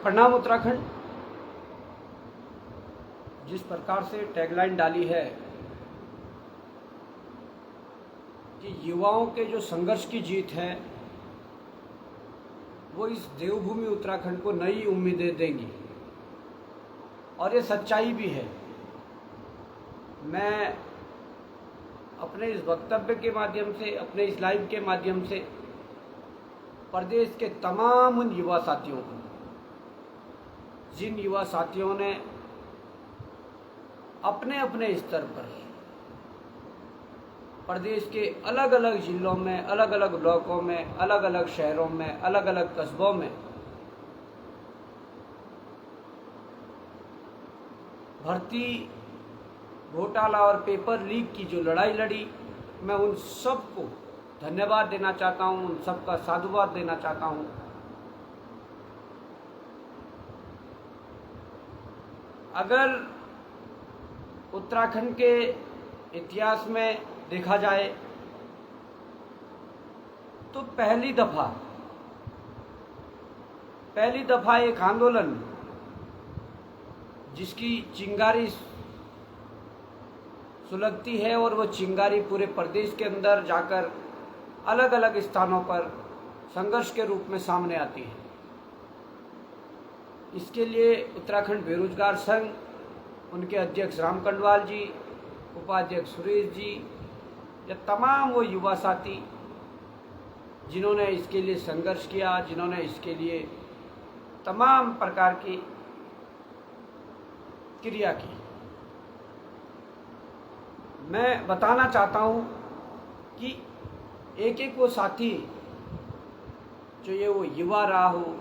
प्रणाम उत्तराखंड। जिस प्रकार से टैगलाइन डाली है कि युवाओं के जो संघर्ष की जीत है वो इस देवभूमि उत्तराखंड को नई उम्मीदें देंगी, और ये सच्चाई भी है। मैं अपने इस वक्तव्य के माध्यम से, अपने इस लाइव के माध्यम से प्रदेश के तमाम उन युवा साथियों को, जिन युवा साथियों ने अपने अपने स्तर पर प्रदेश के अलग अलग जिलों में, अलग अलग ब्लॉकों में, अलग अलग शहरों में, अलग अलग कस्बों में भर्ती घोटाला और पेपर लीक की जो लड़ाई लड़ी, मैं उन सबको धन्यवाद देना चाहता हूं, उन सबका साधुवाद देना चाहता हूं। अगर उत्तराखंड के इतिहास में देखा जाए तो पहली दफा एक आंदोलन जिसकी चिंगारी सुलगती है और वो चिंगारी पूरे प्रदेश के अंदर जाकर अलग अलग स्थानों पर संघर्ष के रूप में सामने आती है। इसके लिए उत्तराखंड बेरोजगार संघ, उनके अध्यक्ष राम कंडवाल जी, उपाध्यक्ष सुरेश जी, या तमाम वो युवा साथी जिन्होंने इसके लिए संघर्ष किया, जिन्होंने इसके लिए तमाम प्रकार की क्रिया की, मैं बताना चाहता हूँ कि एक एक वो साथी, जो ये वो युवा रहा हो,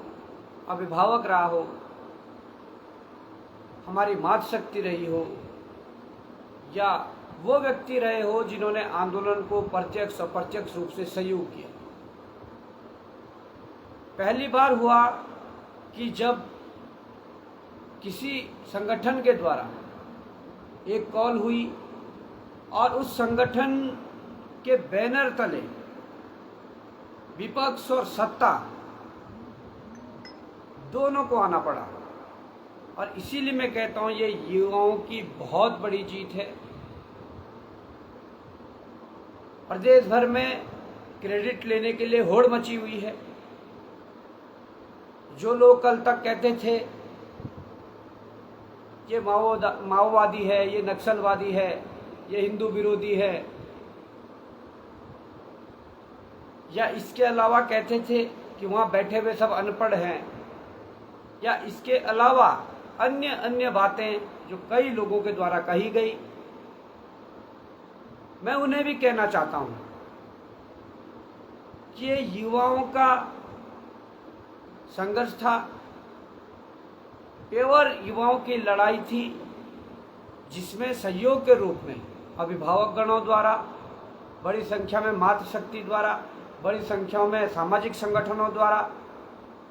अभिभावक रहा हो, हमारी मातृशक्ति रही हो, या वो व्यक्ति रहे हो जिन्होंने आंदोलन को प्रत्यक्ष अप्रत्यक्ष रूप से सहयोग किया। पहली बार हुआ कि जब किसी संगठन के द्वारा एक कॉल हुई और उस संगठन के बैनर तले विपक्ष और सत्ता दोनों को आना पड़ा, और इसीलिए मैं कहता हूं ये युवाओं की बहुत बड़ी जीत है। प्रदेश भर में क्रेडिट लेने के लिए होड़ मची हुई है। जो लोग कल तक कहते थे ये माओवादी है, ये नक्सलवादी है, ये हिंदू विरोधी है, या इसके अलावा कहते थे कि वहाँ बैठे हुए सब अनपढ़ हैं, या इसके अलावा अन्य बातें जो कई लोगों के द्वारा कही गई, मैं उन्हें भी कहना चाहता हूँ कि ये युवाओं का संघर्ष था, पेवर युवाओं की लड़ाई थी, जिसमें सहयोग के रूप में अभिभावक गणों द्वारा, बड़ी संख्या में मातृशक्ति द्वारा, बड़ी संख्या में सामाजिक संगठनों द्वारा,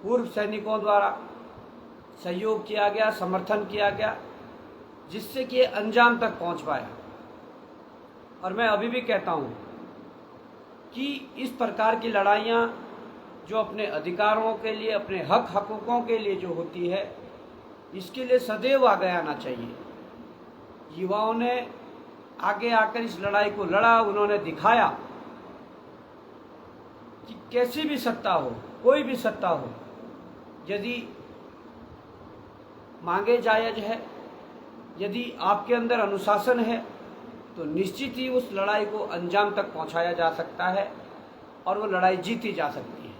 पूर्व सैनिकों द्वारा सहयोग किया गया, समर्थन किया गया, जिससे कि अंजाम तक पहुंच पाया। और मैं अभी भी कहता हूं कि इस प्रकार की लड़ाइयां जो अपने अधिकारों के लिए, अपने हकों के लिए जो होती है, इसके लिए सदैव आगे आना चाहिए। युवाओं ने आगे आकर इस लड़ाई को लड़ा, उन्होंने दिखाया कि कैसी भी सत्ता हो, कोई भी सत्ता हो, यदि मांगे जायज है, यदि आपके अंदर अनुशासन है, तो निश्चित ही उस लड़ाई को अंजाम तक पहुंचाया जा सकता है और वो लड़ाई जीती जा सकती है।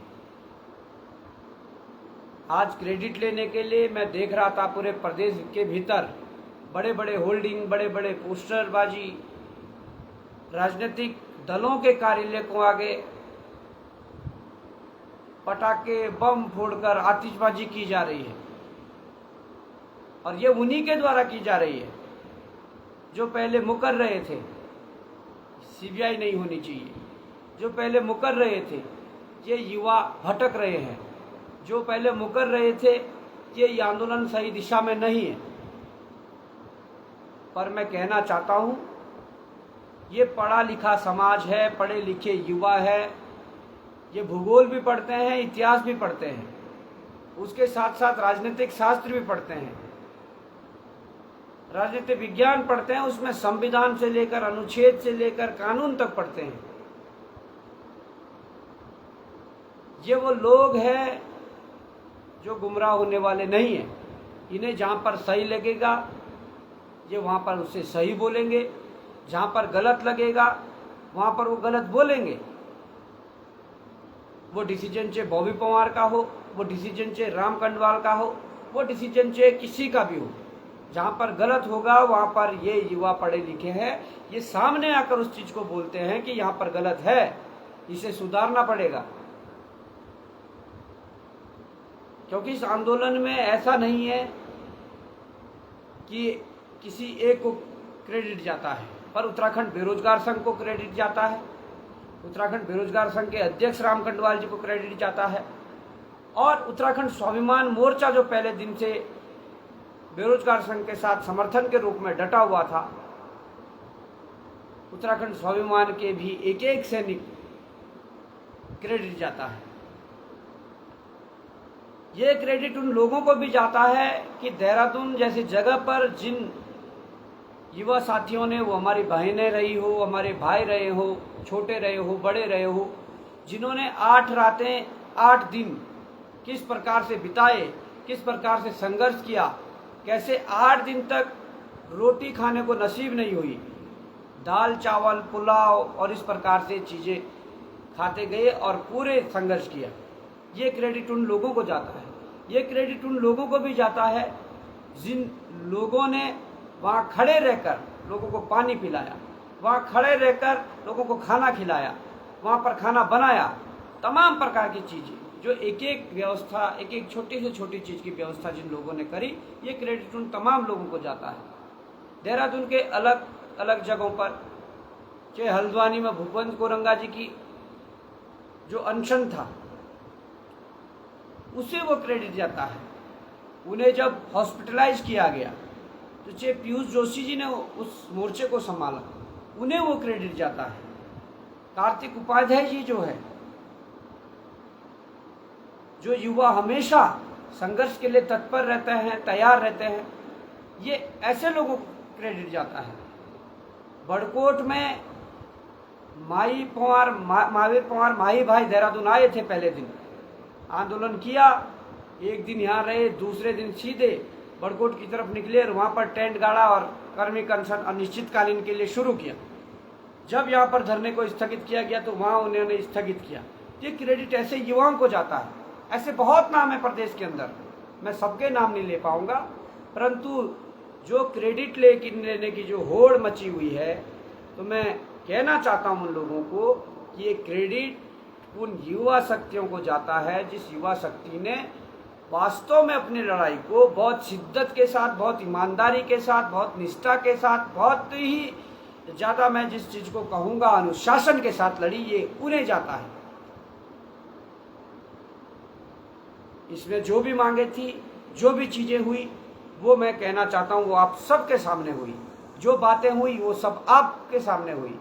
आज क्रेडिट लेने के लिए मैं देख रहा था पूरे प्रदेश के भीतर बड़े बड़े होल्डिंग, बड़े बड़े पोस्टरबाजी, राजनीतिक दलों के कार्यालय को आगे पटाखे बम फोड़कर आतिशबाजी की जा रही है, और ये उन्हीं के द्वारा की जा रही है जो पहले मुकर रहे थे सीबीआई नहीं होनी चाहिए, जो पहले मुकर रहे थे ये युवा भटक रहे हैं, जो पहले मुकर रहे थे कि ये आंदोलन सही दिशा में नहीं है। पर मैं कहना चाहता हूँ ये पढ़ा लिखा समाज है, पढ़े लिखे युवा है, ये भूगोल भी पढ़ते हैं, इतिहास भी पढ़ते हैं, उसके साथ साथ राजनीतिक शास्त्र भी पढ़ते हैं, राजनीतिक विज्ञान पढ़ते हैं, उसमें संविधान से लेकर अनुच्छेद से लेकर कानून तक पढ़ते हैं। ये वो लोग हैं जो गुमराह होने वाले नहीं हैं। इन्हें जहाँ पर सही लगेगा ये वहाँ पर उससे सही बोलेंगे, जहाँ पर गलत लगेगा वहाँ पर वो गलत बोलेंगे। वो डिसीजन चाहे बॉबी पवार का हो, वो डिसीजन चाहे राम कंडवाल का हो, वो डिसीजन चाहे किसी का भी हो, जहाँ पर गलत होगा वहाँ पर ये युवा पढ़े लिखे हैं, ये सामने आकर उस चीज को बोलते हैं कि यहाँ पर गलत है, इसे सुधारना पड़ेगा। क्योंकि इस आंदोलन में ऐसा नहीं है कि किसी एक को क्रेडिट जाता है, पर उत्तराखंड बेरोजगार संघ को क्रेडिट जाता है, उत्तराखंड बेरोजगार संघ के अध्यक्ष राम कंडवाल जी को क्रेडिट जाता है, और उत्तराखंड स्वाभिमान मोर्चा जो पहले दिन से बेरोजगार संघ के साथ समर्थन के रूप में डटा हुआ था, उत्तराखंड स्वाभिमान के भी एक एक सैनिक क्रेडिट जाता है। ये क्रेडिट उन लोगों को भी जाता है कि देहरादून जैसी जगह पर जिन युवा साथियों ने, वो हमारी बहनें रही हो, हमारे भाई रहे हो, छोटे रहे हो, बड़े रहे हो, जिन्होंने 8 रातें 8 दिन किस प्रकार से बिताए, किस प्रकार से संघर्ष किया, कैसे 8 दिन तक रोटी खाने को नसीब नहीं हुई, दाल चावल पुलाव और इस प्रकार से चीज़ें खाते गए और पूरे संघर्ष किया। ये क्रेडिट उन लोगों को जाता है। ये क्रेडिट उन लोगों को भी जाता है जिन लोगों ने वहाँ खड़े रहकर लोगों को पानी पिलाया, वहाँ खड़े रहकर लोगों को खाना खिलाया, वहाँ पर खाना बनाया, तमाम प्रकार की चीज़ें जो एक एक व्यवस्था, एक एक छोटी से छोटी चीज़ की व्यवस्था जिन लोगों ने करी, ये क्रेडिट उन तमाम लोगों को जाता है। देहरादून के अलग अलग जगहों पर, चाहे हल्द्वानी में भूपेंद्र कोरंगा जी की जो अनशन था उसे वो क्रेडिट जाता है। उन्हें जब हॉस्पिटलाइज किया गया तो चाहे पीयूष जोशी जी ने उस मोर्चे को संभाला, उन्हें वो क्रेडिट जाता है। कार्तिक उपाध्याय जी जो है, जो युवा हमेशा संघर्ष के लिए तत्पर रहते हैं, तैयार रहते हैं, ये ऐसे लोगों को क्रेडिट जाता है। बड़कोट में महावीर पवार माही भाई देहरादून आए थे, पहले दिन आंदोलन किया, एक दिन यहाँ रहे, दूसरे दिन सीधे बड़कोट की तरफ निकले और वहाँ पर टेंट गाड़ा और कर्मिक अनशन अनिश्चितकालीन के लिए शुरू किया। जब यहाँ पर धरने को स्थगित किया गया तो वहाँ उन्होंने स्थगित किया। ये क्रेडिट ऐसे युवाओं को जाता है। ऐसे बहुत नाम है प्रदेश के अंदर, मैं सबके नाम नहीं ले पाऊंगा, परंतु जो क्रेडिट लेने की जो होड़ मची हुई है, तो मैं कहना चाहता हूँ उन लोगों को कि ये क्रेडिट उन युवा शक्तियों को जाता है जिस युवा शक्ति ने वास्तव में अपनी लड़ाई को बहुत शिद्दत के साथ, बहुत ईमानदारी के साथ, बहुत निष्ठा के साथ, बहुत ही ज़्यादा मैं जिस चीज़ को कहूँगा अनुशासन के साथ लड़ी, ये उन्हें जाता है। इसमें जो भी मांगे थी, जो भी चीज़ें हुई, वो मैं कहना चाहता हूँ वो आप सबके सामने हुई। जो बातें हुई वो सब आपके सामने हुई।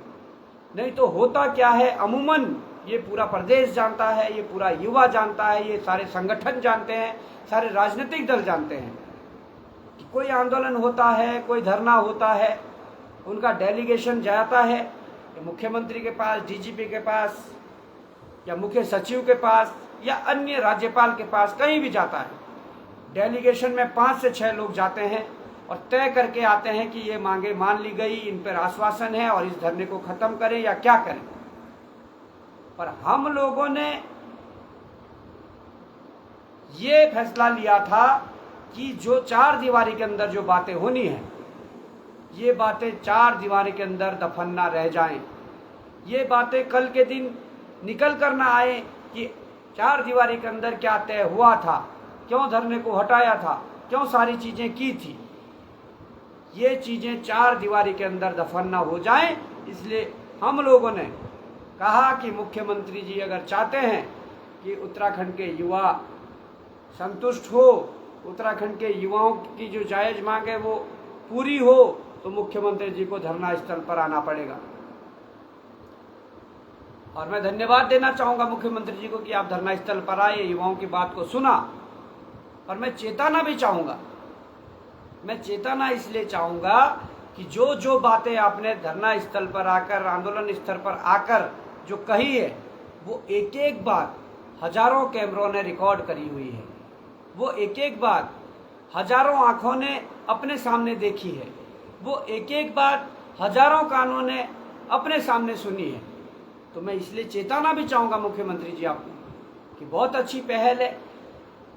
नहीं तो होता क्या है, अमूमन ये पूरा प्रदेश जानता है, ये पूरा युवा जानता है, ये सारे संगठन जानते हैं, सारे राजनीतिक दल जानते हैं कि कोई आंदोलन होता है, कोई धरना होता है, उनका डेलीगेशन जाता है मुख्यमंत्री के पास, डीजीपी के पास, या मुख्य सचिव के पास, या अन्य राज्यपाल के पास, कहीं भी जाता है। डेलीगेशन में 5 से 6 लोग जाते हैं और तय करके आते हैं कि ये मांगे मान ली गई, इन पर आश्वासन है और इस धरने को खत्म करें या क्या करें। पर हम लोगों ने ये फैसला लिया था कि जो 4 दीवारी के अंदर जो बातें होनी है, ये बातें 4 दीवारी के अंदर दफन ना रह जाएं। ये बातें कल के दिन निकल कर ना आए कि 4 दीवारी के अंदर क्या तय हुआ था, क्यों धरने को हटाया था, क्यों सारी चीजें की थी। ये चीजें 4 दीवारी के अंदर दफन ना हो जाएं, इसलिए हम लोगों ने कहा कि मुख्यमंत्री जी अगर चाहते हैं कि उत्तराखंड के युवा संतुष्ट हो, उत्तराखंड के युवाओं की जो जायज मांग है वो पूरी हो, तो मुख्यमंत्री जी को धरना स्थल पर आना पड़ेगा। और मैं धन्यवाद देना चाहूँगा मुख्यमंत्री जी को कि आप धरना स्थल पर आए, युवाओं की बात को सुना और मैं चेताना भी चाहूँगा। मैं चेताना इसलिए चाहूँगा कि जो जो बातें आपने धरना स्थल पर आकर, आंदोलन स्थल पर आकर जो कही है, वो एक एक बात हजारों कैमरों ने रिकॉर्ड करी हुई है। वो एक एक बात हजारों आंखों ने अपने सामने देखी है। वो एक एक बात हजारों कानों ने अपने सामने सुनी है। तो मैं इसलिए चेताना भी चाहूँगा मुख्यमंत्री जी आपको कि बहुत अच्छी पहल है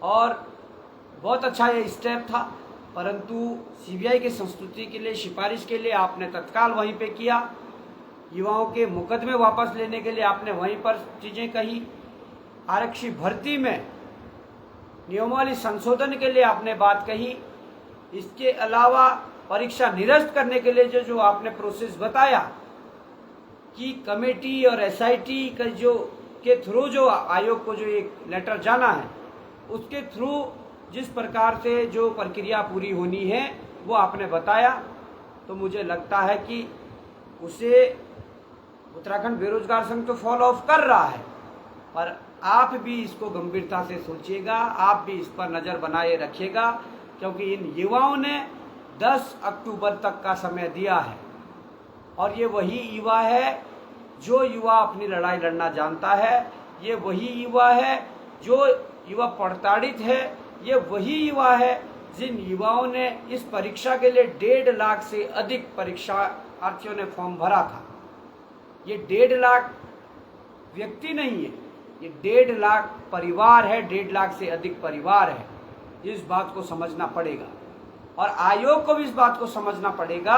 और बहुत अच्छा ये स्टेप था, परंतु सीबीआई की संस्तुति के लिए, सिफारिश के लिए आपने तत्काल वहीं पे किया। युवाओं के मुकदमे वापस लेने के लिए आपने वहीं पर चीज़ें कही। आरक्षी भर्ती में नियमावली संशोधन के लिए आपने बात कही। इसके अलावा परीक्षा निरस्त करने के लिए जो आपने प्रोसेस बताया कि कमेटी और एसआईटी के थ्रू जो आयोग को जो एक लेटर जाना है, उसके थ्रू जिस प्रकार से जो प्रक्रिया पूरी होनी है वो आपने बताया। तो मुझे लगता है कि उसे उत्तराखंड बेरोजगार संघ तो फॉलो ऑफ कर रहा है, पर आप भी इसको गंभीरता से सोचिएगा, आप भी इस पर नज़र बनाए रखिएगा, क्योंकि इन युवाओं ने 10 अक्टूबर तक का समय दिया है और ये वही युवा है जो युवा अपनी लड़ाई लड़ना जानता है। ये वही युवा है जो युवा प्रताड़ित है। ये वही युवा है जिन युवाओं ने इस परीक्षा के लिए 1.5 लाख से अधिक परीक्षार्थियों ने फॉर्म भरा था। ये 1.5 लाख व्यक्ति नहीं है, ये 1.5 लाख परिवार है, 1.5 लाख से अधिक परिवार है। इस बात को समझना पड़ेगा और आयोग को भी इस बात को समझना पड़ेगा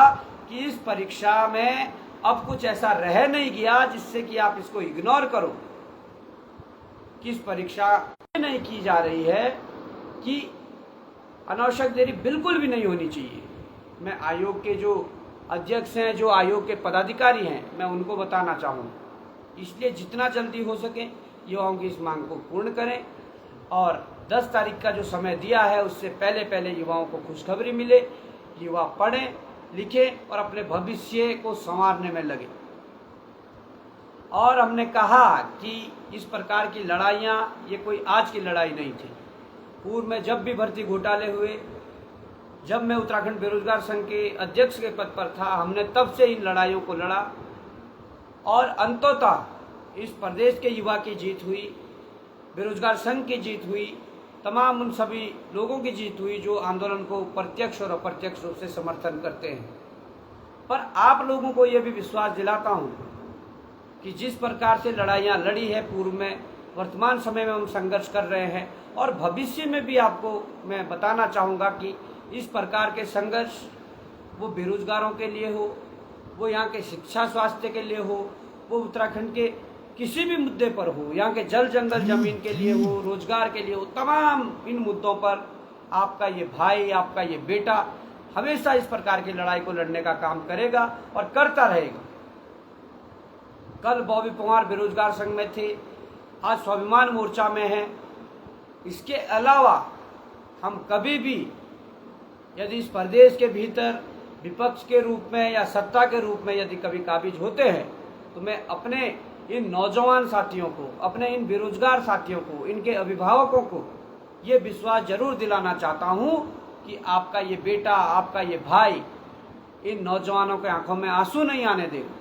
कि इस परीक्षा में अब कुछ ऐसा रह नहीं गया जिससे कि आप इसको इग्नोर करो। कि इस परीक्षा नहीं की जा रही है कि अनावश्यक देरी बिल्कुल भी नहीं होनी चाहिए। मैं आयोग के जो अध्यक्ष हैं, जो आयोग के पदाधिकारी हैं, मैं उनको बताना चाहूँगा। इसलिए जितना जल्दी हो सके युवाओं की इस मांग को पूर्ण करें और 10 तारीख का जो समय दिया है उससे पहले पहले युवाओं को खुशखबरी मिले, युवा पढ़ें, लिखें और अपने भविष्य को संवारने में लगे। और हमने कहा कि इस प्रकार की लड़ाइयाँ ये कोई आज की लड़ाई नहीं थी। पूर्व में जब भी भर्ती घोटाले हुए, जब मैं उत्तराखंड बेरोजगार संघ के अध्यक्ष के पद पर था, हमने तब से इन लड़ाइयों को लड़ा और अंततः इस प्रदेश के युवा की जीत हुई, बेरोजगार संघ की जीत हुई, तमाम उन सभी लोगों की जीत हुई जो आंदोलन को प्रत्यक्ष और अप्रत्यक्ष रूप से समर्थन करते हैं। पर आप लोगों को यह भी विश्वास दिलाता हूँ कि जिस प्रकार से लड़ाइयाँ लड़ी है पूर्व में, वर्तमान समय में हम संघर्ष कर रहे हैं और भविष्य में भी आपको मैं बताना चाहूँगा कि इस प्रकार के संघर्ष वो बेरोजगारों के लिए हो, वो यहाँ के शिक्षा स्वास्थ्य के लिए हो, वो उत्तराखंड के किसी भी मुद्दे पर हो, यहाँ के जल जंगल जमीन के लिए हो, रोजगार के लिए हो, तमाम इन मुद्दों पर आपका ये भाई, आपका ये बेटा हमेशा इस प्रकार की लड़ाई को लड़ने का काम करेगा और करता रहेगा। कल बॉबी पवार बेरोजगार संघ में थे, आज स्वाभिमान मोर्चा में हैं। इसके अलावा हम कभी भी यदि इस प्रदेश के भीतर विपक्ष के रूप में या सत्ता के रूप में यदि कभी काबिज होते हैं तो मैं अपने इन नौजवान साथियों को, अपने इन बेरोजगार साथियों को, इनके अभिभावकों को ये विश्वास जरूर दिलाना चाहता हूँ कि आपका ये बेटा, आपका ये भाई इन नौजवानों के आंखों में आंसू नहीं आने देगा।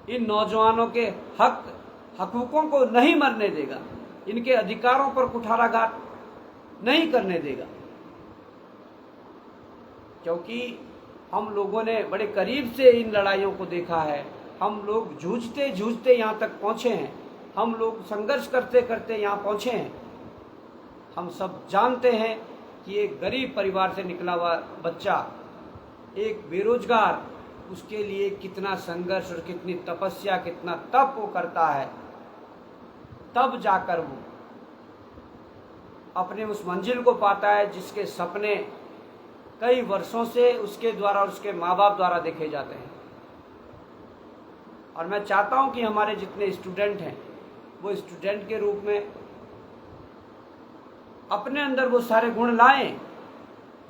इन नौजवानों के हकूकों को नहीं मरने देगा, इनके अधिकारों पर कुठाराघात नहीं करने देगा। क्योंकि हम लोगों ने बड़े करीब से इन लड़ाइयों को देखा है। हम लोग जूझते जूझते यहाँ तक पहुँचे हैं, हम लोग संघर्ष करते करते यहाँ पहुँचे हैं। हम सब जानते हैं कि एक गरीब परिवार से निकला हुआ बच्चा, एक बेरोजगार, उसके लिए कितना संघर्ष और कितनी तपस्या, कितना तप वो करता है, तब जाकर वो अपने उस मंजिल को पाता है जिसके सपने कई वर्षों से उसके द्वारा और उसके माँ बाप द्वारा देखे जाते हैं। और मैं चाहता हूं कि हमारे जितने स्टूडेंट हैं वो स्टूडेंट के रूप में अपने अंदर वो सारे गुण लाएं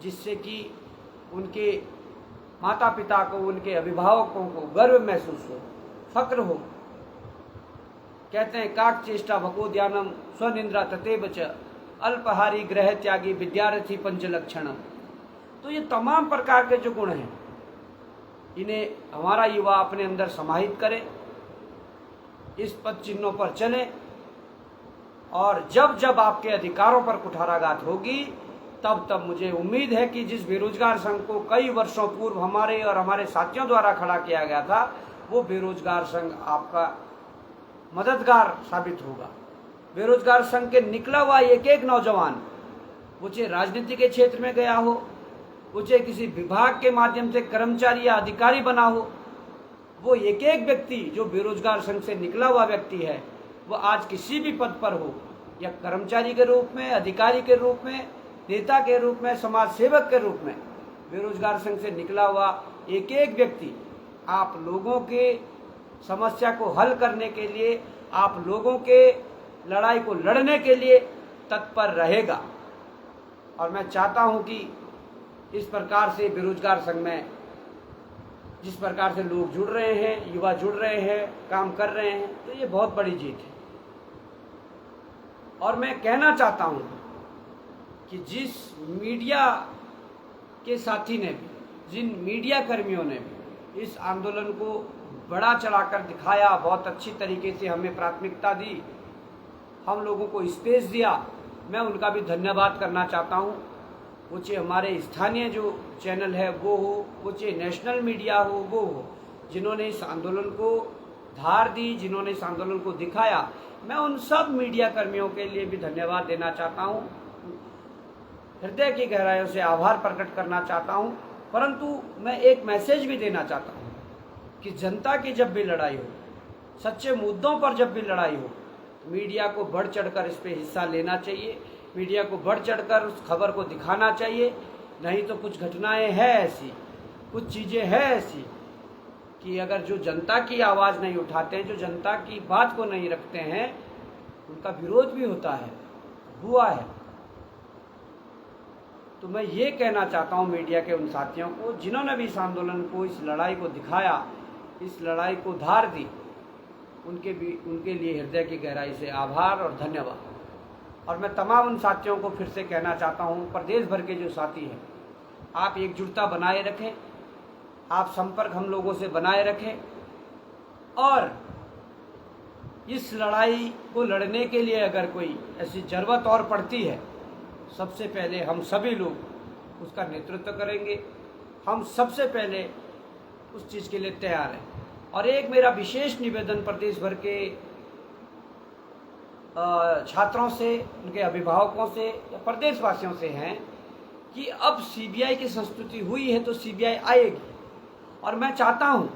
जिससे कि उनके माता पिता को, उनके अभिभावकों को गर्व महसूस हो, फक्र हो। कहते हैं काक चेष्टा भको ध्यानम स्वनिंद्रा ततेव च अल्पहारी ग्रह त्यागी विद्यार्थी पंचलक्षण। तो ये तमाम प्रकार के जो गुण हैं इन्हें हमारा युवा अपने अंदर समाहित करे, इस पद चिन्हों पर चले, और जब जब आपके अधिकारों पर कुठाराघात होगी तब तब मुझे उम्मीद है कि जिस बेरोजगार संघ को कई वर्षों पूर्व हमारे और हमारे साथियों द्वारा खड़ा किया गया था, वो बेरोजगार संघ आपका मददगार साबित होगा। बेरोजगार संघ के निकला हुआ एक एक नौजवान, वो चाहे राजनीति के क्षेत्र में गया हो, वो चाहे किसी विभाग के माध्यम से कर्मचारी या अधिकारी बना हो, वो एक एक व्यक्ति जो बेरोजगार संघ से निकला हुआ व्यक्ति है, वो आज किसी भी पद पर हो, या कर्मचारी के रूप में, अधिकारी के रूप में, नेता के रूप में, समाज सेवक के रूप में, बेरोजगार संघ से निकला हुआ एक एक व्यक्ति आप लोगों के समस्या को हल करने के लिए, आप लोगों के लड़ाई को लड़ने के लिए तत्पर रहेगा। और मैं चाहता हूं कि इस प्रकार से बेरोजगार संघ में जिस प्रकार से लोग जुड़ रहे हैं, युवा जुड़ रहे हैं, काम कर रहे हैं, तो ये बहुत बड़ी जीत है। और मैं कहना चाहता हूं कि जिस मीडिया के साथी ने भी, जिन मीडिया कर्मियों ने भी इस आंदोलन को बड़ा चढ़ाकर दिखाया, बहुत अच्छी तरीके से हमें प्राथमिकता दी, हम लोगों को स्पेस दिया, मैं उनका भी धन्यवाद करना चाहता हूं। वो चाहे हमारे स्थानीय जो चैनल है वो हो, वो चाहे नेशनल मीडिया हो वो हो, जिन्होंने इस आंदोलन को धार दी, जिन्होंने इस आंदोलन को दिखाया, मैं उन सब मीडिया कर्मियों के लिए भी धन्यवाद देना चाहता हूं, हृदय की गहराइयों से आभार प्रकट करना चाहता हूं। परंतु मैं एक मैसेज भी देना चाहता हूं कि जनता की जब भी लड़ाई हो, सच्चे मुद्दों पर जब भी लड़ाई हो, मीडिया को बढ़ चढ़कर इस पे हिस्सा लेना चाहिए, मीडिया को बढ़ चढ़कर उस खबर को दिखाना चाहिए। नहीं तो कुछ घटनाएं हैं ऐसी, कुछ चीज़ें हैं ऐसी कि अगर जो जनता की आवाज़ नहीं उठाते हैं, जो जनता की बात को नहीं रखते हैं, उनका विरोध भी होता है, हुआ है। तो मैं ये कहना चाहता हूँ मीडिया के उन साथियों को जिन्होंने भी इस आंदोलन को, इस लड़ाई को दिखाया, इस लड़ाई को धार दी, उनके लिए हृदय की गहराई से आभार और धन्यवाद। और मैं तमाम उन साथियों को फिर से कहना चाहता हूँ, प्रदेश भर के जो साथी हैं, आप एकजुटता बनाए रखें, आप संपर्क हम लोगों से बनाए रखें, और इस लड़ाई को लड़ने के लिए अगर कोई ऐसी जरूरत और पड़ती है, सबसे पहले हम सभी लोग उसका नेतृत्व करेंगे, हम सबसे पहले उस चीज़ के लिए तैयार हैं। और एक मेरा विशेष निवेदन प्रदेश भर के छात्रों से, उनके अभिभावकों से या प्रदेशवासियों से हैं कि अब सीबीआई की संस्तुति हुई है तो सीबीआई आएगी, और मैं चाहता हूं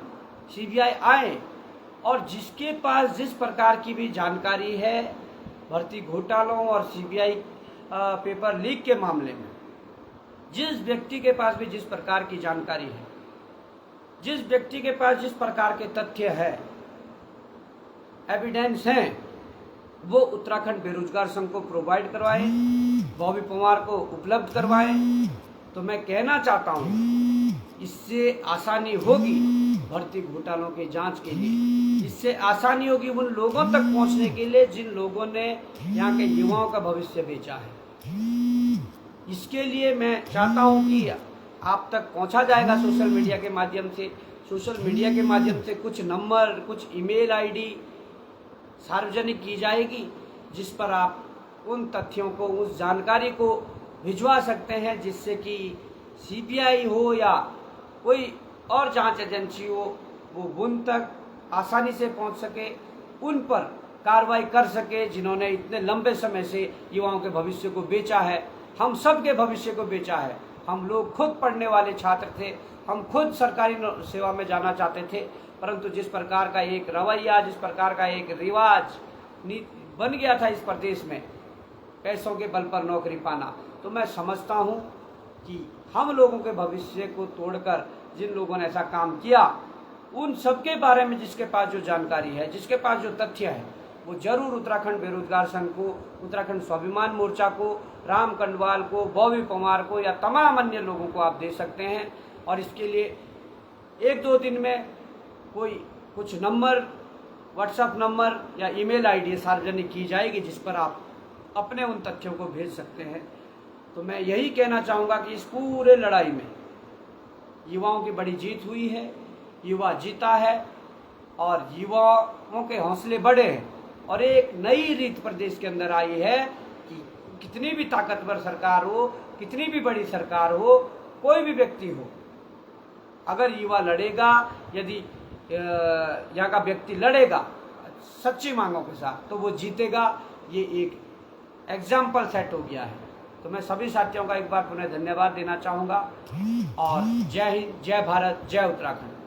सीबीआई आए, और जिसके पास जिस प्रकार की भी जानकारी है भर्ती घोटालों और सीबीआई पेपर लीक के मामले में, जिस व्यक्ति के पास भी जिस प्रकार की जानकारी है, जिस व्यक्ति के पास जिस प्रकार के तथ्य है, एविडेंस हैं, वो उत्तराखंड बेरोजगार संघ को प्रोवाइड करवाए, बॉबी पवार को उपलब्ध करवाए। तो मैं कहना चाहता हूँ इससे आसानी होगी भर्ती घोटालों की जांच के लिए, इससे आसानी होगी उन लोगों तक पहुँचने के लिए जिन लोगों ने यहाँ के युवाओं का भविष्य बेचा है। इसके लिए मैं चाहता हूँ कि आप तक पहुँचा जाएगा सोशल मीडिया के माध्यम से, सोशल मीडिया के माध्यम से कुछ नंबर, कुछ ईमेल आईडी सार्वजनिक की जाएगी, जिस पर आप उन तथ्यों को, उस जानकारी को भिजवा सकते हैं, जिससे कि सीबीआई हो या कोई और जांच एजेंसी हो, वो उन तक आसानी से पहुंच सके, उन पर कार्रवाई कर सके जिन्होंने इतने लंबे समय से युवाओं के भविष्य को बेचा है, हम सब के भविष्य को बेचा है। हम लोग खुद पढ़ने वाले छात्र थे, हम खुद सरकारी सेवा में जाना चाहते थे, परंतु जिस प्रकार का एक रवैया, जिस प्रकार का एक रिवाज बन गया था इस प्रदेश में, पैसों के बल पर नौकरी पाना, तो मैं समझता हूँ कि हम लोगों के भविष्य को तोड़कर जिन लोगों ने ऐसा काम किया, उन सबके बारे में जिसके पास जो जानकारी है, जिसके पास जो तथ्य है, वो जरूर उत्तराखंड बेरोजगार संघ को, उत्तराखंड स्वाभिमान मोर्चा को, राम कंडवाल को, बॉबी पवार को या तमाम अन्य लोगों को आप दे सकते हैं। और इसके लिए 1-2 दिन में कोई कुछ नंबर, व्हाट्सएप नंबर या ईमेल आईडी सार्वजनिक की जाएगी, जिस पर आप अपने उन तथ्यों को भेज सकते हैं। तो मैं यही कहना चाहूँगा कि इस पूरे लड़ाई में युवाओं की बड़ी जीत हुई है, युवा जीता है और युवाओं के हौसले बढ़े हैं और एक नई रीत प्रदेश के अंदर आई है कि कितनी भी ताकतवर सरकार हो, कितनी भी बड़ी सरकार हो, कोई भी व्यक्ति हो, अगर युवा लड़ेगा, यदि यहाँ का व्यक्ति लड़ेगा सच्ची मांगों के साथ, तो वो जीतेगा। ये एक एग्जाम्पल सेट हो गया है। तो मैं सभी साथियों का एक बार पुनः धन्यवाद देना चाहूँगा और जय हिंद, जय भारत, जय उत्तराखंड।